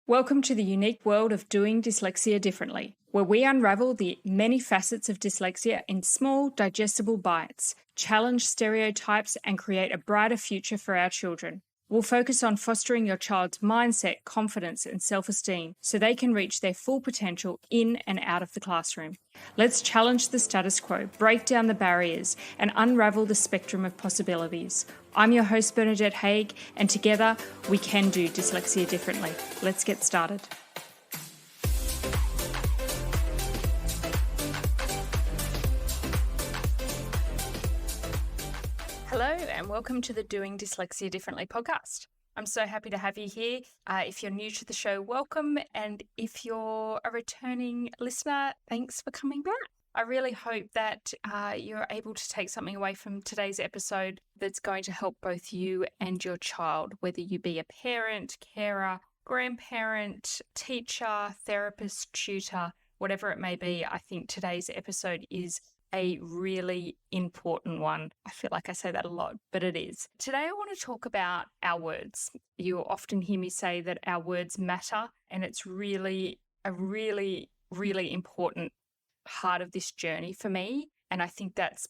Welcome to the unique world of doing dyslexia differently, where we unravel the many facets of dyslexia in small, digestible bites, challenge stereotypes, and create a brighter future for our children. We'll focus on fostering your child's mindset, confidence, and self-esteem so they can reach their full potential in and out of the classroom. Let's challenge the status quo, break down the barriers, and unravel the spectrum of possibilities. I'm your host, Bernadette Haig, and together we can do dyslexia differently. Let's get started. Hello, and welcome to the Doing Dyslexia Differently podcast. I'm so happy to have you here. If you're new to the show, welcome. And if you're a returning listener, thanks for coming back. I really hope that you're able to take something away from today's episode that's going to help both you and your child, whether you be a parent, carer, grandparent, teacher, therapist, tutor, whatever it may be. I think today's episode is a really important one. I feel like I say that a lot, but it is. Today I want to talk about our words. You often hear me say that our words matter, and it's really a really important part of this journey for me. And I think that's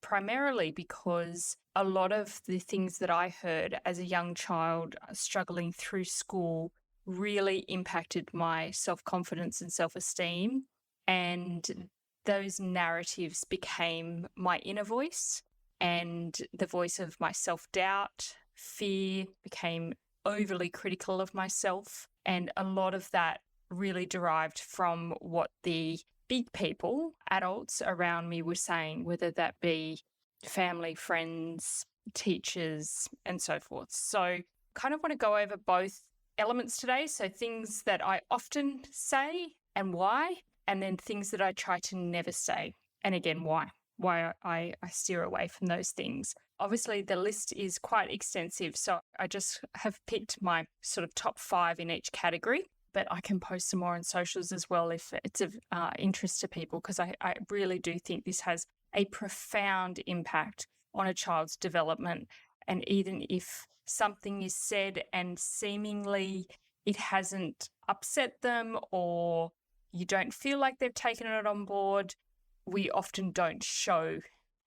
primarily because a lot of the things that I heard as a young child struggling through school really impacted my self-confidence and self-esteem. And those narratives became my inner voice, and the voice of my self-doubt, fear, became overly critical of myself. And a lot of that really derived from what the big people, adults around me were saying, whether that be family, friends, teachers, and so forth. So kind of want to go over both elements today. So things that I often say and why, and then things that I try to never say. And again, why I steer away from those things. Obviously, the list is quite extensive, so I just have picked my sort of top 5 in each category. But I can post some more on socials as well if it's of interest to people, because I really do think this has a profound impact on a child's development. And even if something is said and seemingly it hasn't upset them, or you don't feel like they've taken it on board, we often don't show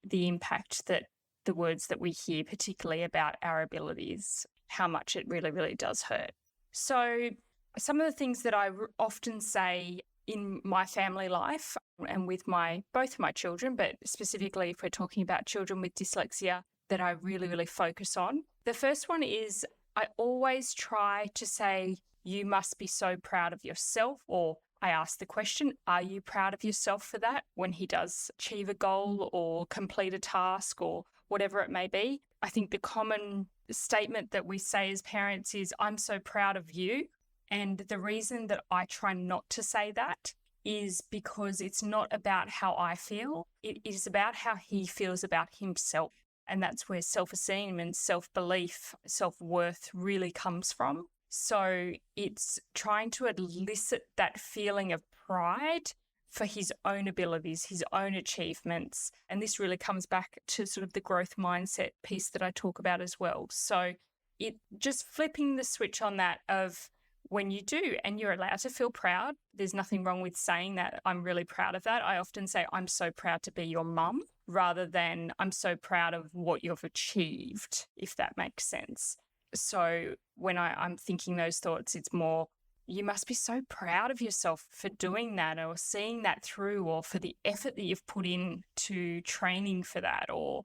the impact that the words that we hear, particularly about our abilities, how much it really does hurt. So some of the things that I often say in my family life and with both of my children, but specifically if we're talking about children with dyslexia, that I really focus on. The first one is I always try to say, you must be so proud of yourself, or I ask the question, are you proud of yourself for that when he does achieve a goal or complete a task or whatever it may be? I think the common statement that we say as parents is, I'm so proud of you. And the reason that I try not to say that is because it's not about how I feel. It is about how he feels about himself. And that's where self-esteem and self-belief, self-worth really comes from. So it's trying to elicit that feeling of pride for his own abilities, his own achievements. And this really comes back to sort of the growth mindset piece that I talk about as well. So it just flipping the switch on that of when you do, and you're allowed to feel proud. There's nothing wrong with saying that I'm really proud of that. I often say I'm so proud to be your mum, rather than I'm so proud of what you've achieved, if that makes sense. So when I'm thinking those thoughts, it's more, you must be so proud of yourself for doing that, or seeing that through, or for the effort that you've put in to training for that, or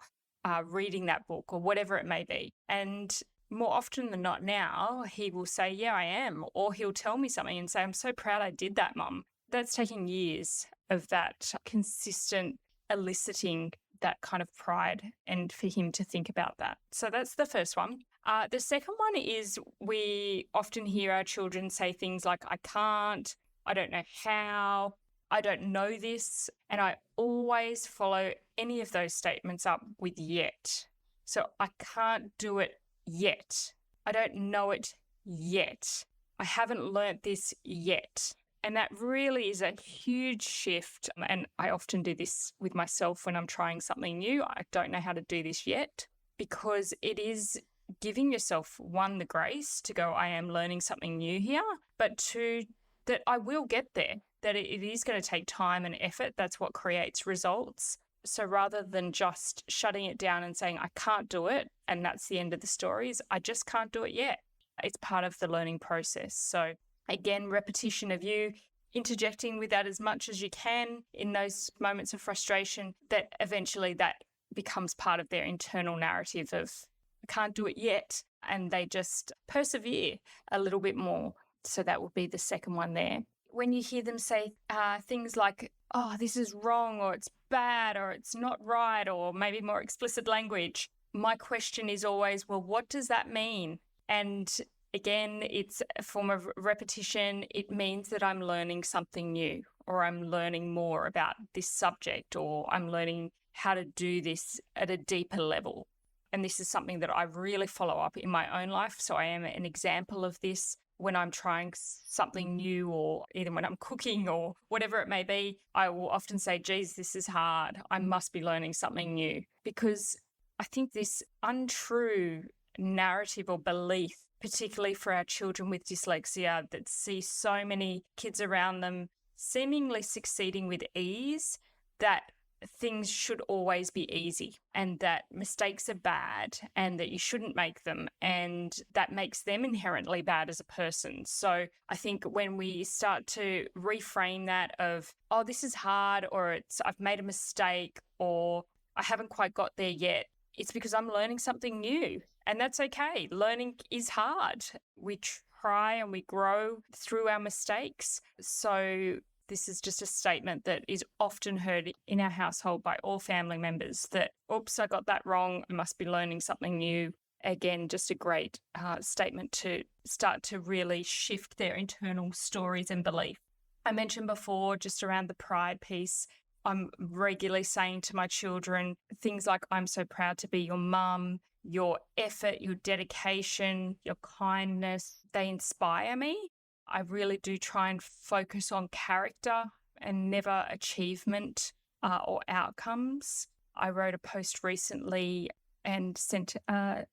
reading that book, or whatever it may be. And more often than not now, he will say, yeah, I am. Or he'll tell me something and say, I'm so proud I did that, Mum. That's taken years of that consistent eliciting that kind of pride, and for him to think about that. So that's the first one. The second one is we often hear our children say things like, I can't, I don't know how, I don't know this. And I always follow any of those statements up with yet. So I can't do it yet. I don't know it yet. I haven't learnt this yet. And that really is a huge shift. And I often do this with myself when I'm trying something new. I don't know how to do this yet, because it is giving yourself, one, the grace to go, I am learning something new here, but two, that I will get there, that it is going to take time and effort. That's what creates results. So rather than just shutting it down and saying, I can't do it, and that's the end of the stories, I just can't do it yet. It's part of the learning process. So again, repetition of you interjecting with that as much as you can in those moments of frustration, that eventually that becomes part of their internal narrative of, I can't do it yet. And they just persevere a little bit more. So that would be the second one there. When you hear them say things like, oh, this is wrong, or it's bad, or it's not right, or maybe more explicit language, my question is always, well, what does that mean? And again, it's a form of repetition. It means that I'm learning something new, or I'm learning more about this subject, or I'm learning how to do this at a deeper level. And this is something that I really follow up in my own life. So I am an example of this. When I'm trying something new, or even when I'm cooking or whatever it may be, I will often say, geez, this is hard. I must be learning something new. Because I think this untrue narrative or belief, particularly for our children with dyslexia, that see so many kids around them seemingly succeeding with ease, that things should always be easy, and that mistakes are bad, and that you shouldn't make them, and that makes them inherently bad as a person. So I think when we start to reframe that of, oh, this is hard, or it's I've made a mistake, or I haven't quite got there yet, it's because I'm learning something new. And that's okay. Learning is hard. We try and we grow through our mistakes. So this is just a statement that is often heard in our household by all family members, that, oops, I got that wrong. I must be learning something new. Again, just a great statement to start to really shift their internal stories and belief. I mentioned before, just around the pride piece, I'm regularly saying to my children things like, I'm so proud to be your mum. Your effort, your dedication, your kindness, they inspire me. I really do try and focus on character and never achievement or outcomes. I wrote a post recently and sent out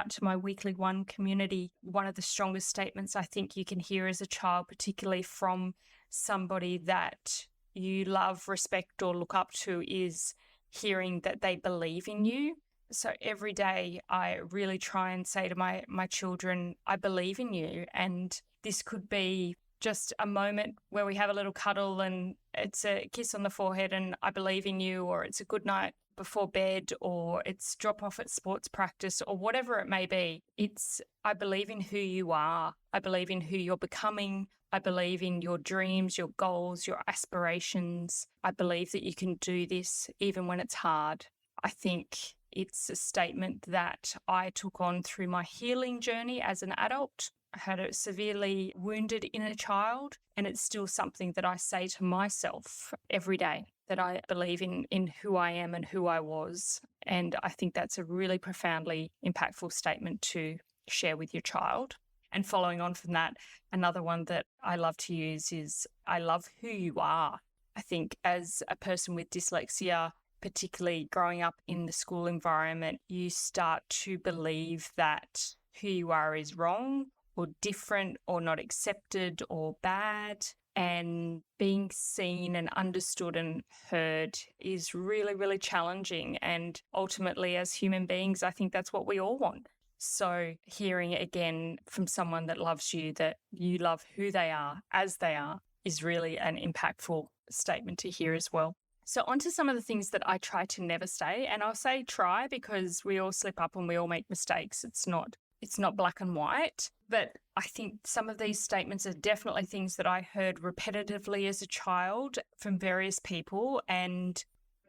to my weekly one community. One of the strongest statements I think you can hear as a child, particularly from somebody that you love, respect, or look up to, is hearing that they believe in you. So every day I really try and say to my children, I believe in you. And this could be just a moment where we have a little cuddle and it's a kiss on the forehead and I believe in you, or it's a good night before bed, or it's drop off at sports practice, or whatever it may be. It's, I believe in who you are. I believe in who you're becoming. I believe in your dreams, your goals, your aspirations. I believe that you can do this even when it's hard. I think it's a statement that I took on through my healing journey as an adult. I had a severely wounded inner child, and it's still something that I say to myself every day, that I believe in who I am and who I was. And I think that's a really profoundly impactful statement to share with your child. And following on from that, another one that I love to use is, I love who you are. I think as a person with dyslexia, particularly growing up in the school environment, you start to believe that who you are is wrong or different or not accepted or bad. And being seen and understood and heard is really, really challenging. And ultimately, as human beings, I think that's what we all want. So hearing it again from someone that loves you, that you love who they are as they are, is really an impactful statement to hear as well. So onto some of the things that I try to never say. And I'll say try because we all slip up and we all make mistakes. It's not black and white. But I think some of these statements are definitely things that I heard repetitively as a child from various people. And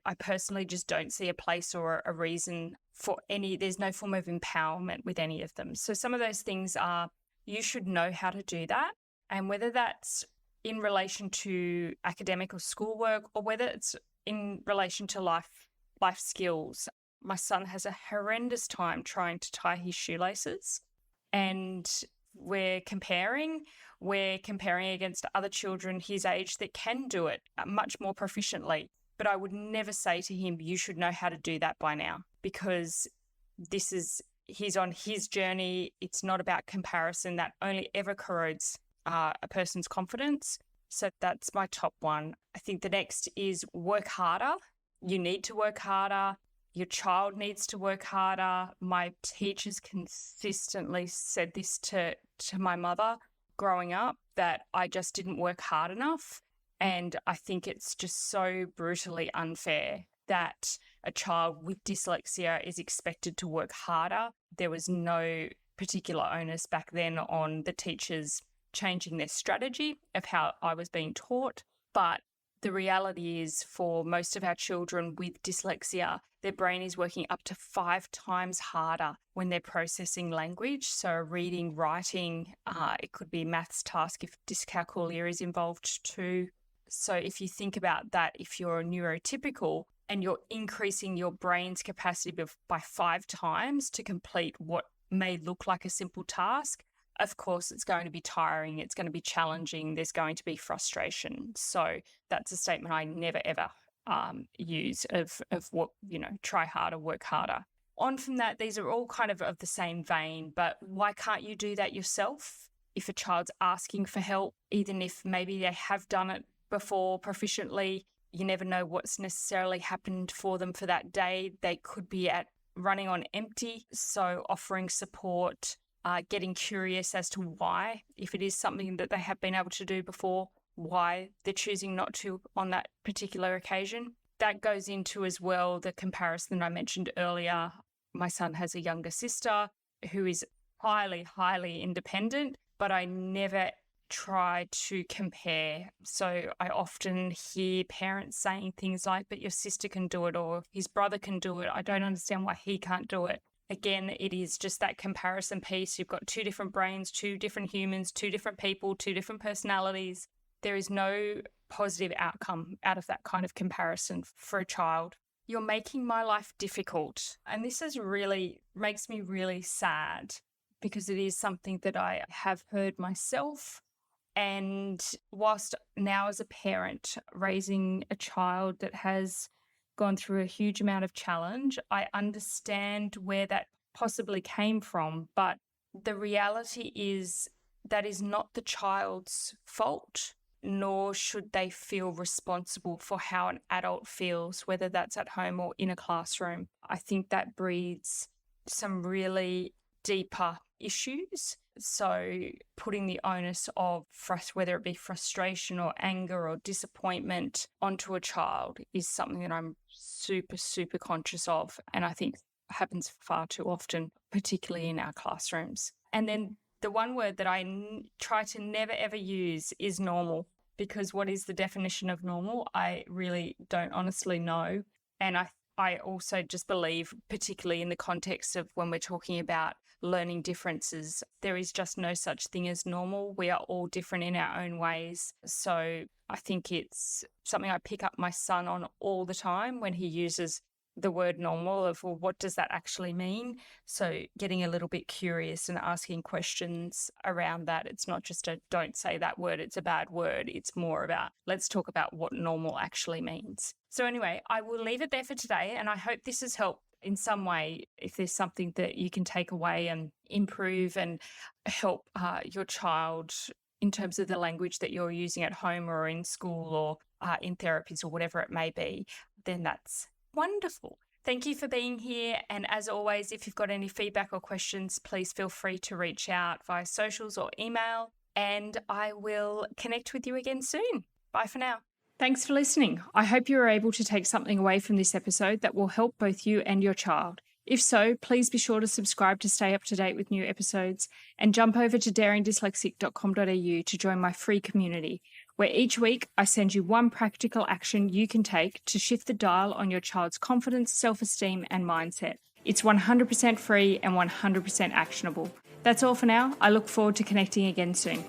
I personally just don't see a place or a reason for there's no form of empowerment with any of them. So some of those things are, you should know how to do that. And whether that's in relation to academic or schoolwork, or whether it's in relation to life skills. My son has a horrendous time trying to tie his shoelaces, and we're comparing against other children his age that can do it much more proficiently. But I would never say to him, you should know how to do that by now, because this is he's on his journey. It's not about comparison. That only ever corrodes a person's confidence. So that's my top one. I think the next is work harder. You need to work harder. Your child needs to work harder. My teachers consistently said this to my mother growing up, that I just didn't work hard enough. And I think it's just so brutally unfair that a child with dyslexia is expected to work harder. There was no particular onus back then on the teachers changing their strategy of how I was being taught. But the reality is, for most of our children with dyslexia, their brain is working up to 5 times harder when they're processing language. So reading, writing, it could be a maths task if dyscalculia is involved too. So if you think about that, if you're neurotypical and you're increasing your brain's capacity by 5 times to complete what may look like a simple task, of course, it's going to be tiring. It's going to be challenging. There's going to be frustration. So that's a statement I never, ever use of what, try harder, work harder. On from that, these are all kind of the same vein, but why can't you do that yourself? If a child's asking for help, even if maybe they have done it before proficiently, you never know what's necessarily happened for them for that day. They could be running on empty. So offering support, getting curious as to why, if it is something that they have been able to do before, why they're choosing not to on that particular occasion. That goes into as well the comparison I mentioned earlier. My son has a younger sister who is highly, highly independent, but I never try to compare. So I often hear parents saying things like, but your sister can do it, or his brother can do it. I don't understand why he can't do it. Again, it is just that comparison piece. You've got 2 different brains, 2 different humans, 2 different people, 2 different personalities. There is no positive outcome out of that kind of comparison for a child. You're making my life difficult. And this makes me really sad, because it is something that I have heard myself. And whilst now as a parent raising a child that has gone through a huge amount of challenge, I understand where that possibly came from. But the reality is that is not the child's fault, nor should they feel responsible for how an adult feels, whether that's at home or in a classroom. I think that breeds some really deeper issues. So putting the onus of whether it be frustration or anger or disappointment onto a child is something that I'm super, super conscious of, and I think happens far too often, particularly in our classrooms. And then the one word that I try to never, ever use is normal, because what is the definition of normal? I really don't honestly know. And I also just believe, particularly in the context of when we're talking about learning differences, there is just no such thing as normal. We are all different in our own ways. So I think it's something I pick up my son on all the time when he uses the word normal, of, well, what does that actually mean? So getting a little bit curious and asking questions around that. It's not just a don't say that word, it's a bad word. It's more about, let's talk about what normal actually means. So anyway, I will leave it there for today, and I hope this has helped in some way. If there's something that you can take away and improve and help your child in terms of the language that you're using at home or in school or in therapies or whatever it may be, then that's wonderful. Thank you for being here. And as always, if you've got any feedback or questions, please feel free to reach out via socials or email, and I will connect with you again soon. Bye for now. Thanks for listening. I hope you were able to take something away from this episode that will help both you and your child. If so, please be sure to subscribe to stay up to date with new episodes, and jump over to daringdyslexic.com.au to join my free community, where each week I send you one practical action you can take to shift the dial on your child's confidence, self-esteem, and mindset. It's 100% free and 100% actionable. That's all for now. I look forward to connecting again soon.